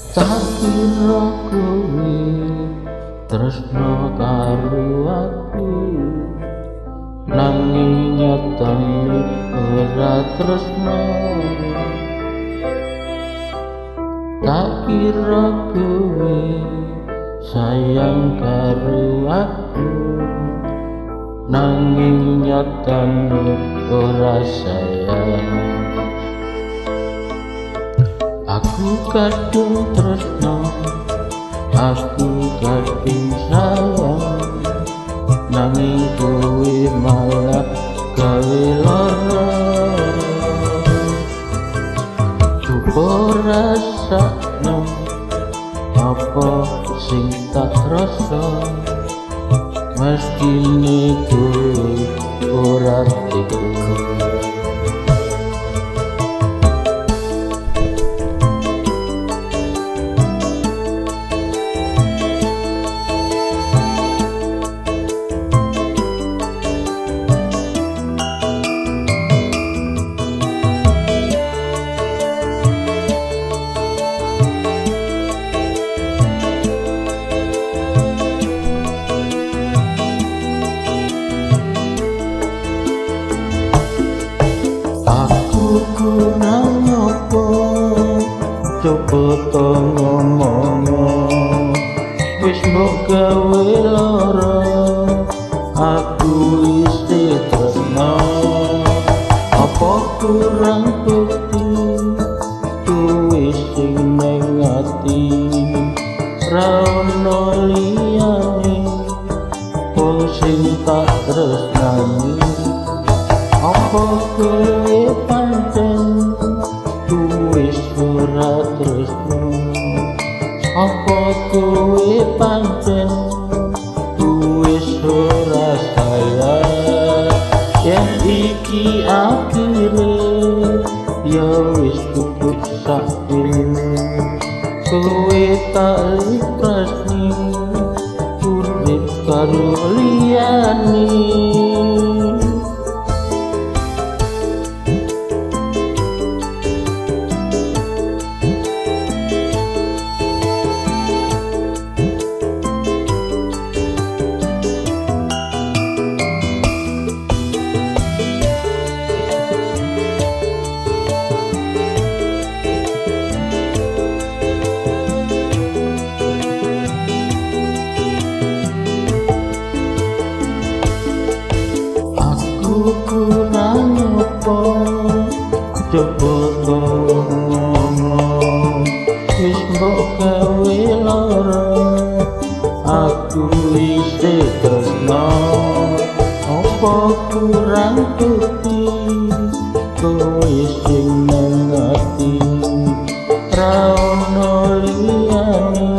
Tak kira kowe tresno karo aku, nanging nyatane ora tresno. Tak kira kowe sayang karo aku, nanging nyatane ora sayang. Aku kadung tresno, aku kadung sayang, nanging kowe malah gawe lara. Coba rasakno apa sing tak rasa, mestine kowe ora tega. Kurang apa coba to ngomong, wis mbok gawe lara, aku isih tresno. Apa kurang bukti kowe sing ning ati, ra ono liyane wong sing tak tresnani. Apa kowe pancen wis ora tresno? Apa kowe pancen wis ora sayang? Yen iki akhire ya wis cukup sakmene, kowe tak ikhlasni urip karo liyane. Kurang apa coba to ngomong, wis mbok gawe lara, aku isih tresno. Apa kurang bukti kowe sing nang ati, ra ono liyane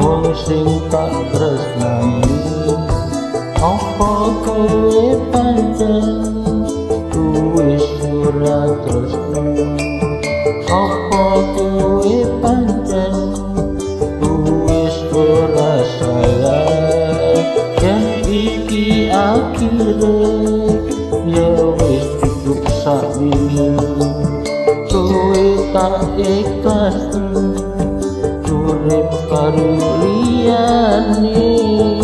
wong sing tak tresnani. Apa kowe pancen wis ora tresno? Apa kowe pancen wis ora sayang? Yen iki akhire ya wis cukup sakmene, kowe tak ikhlas urip karo liyane.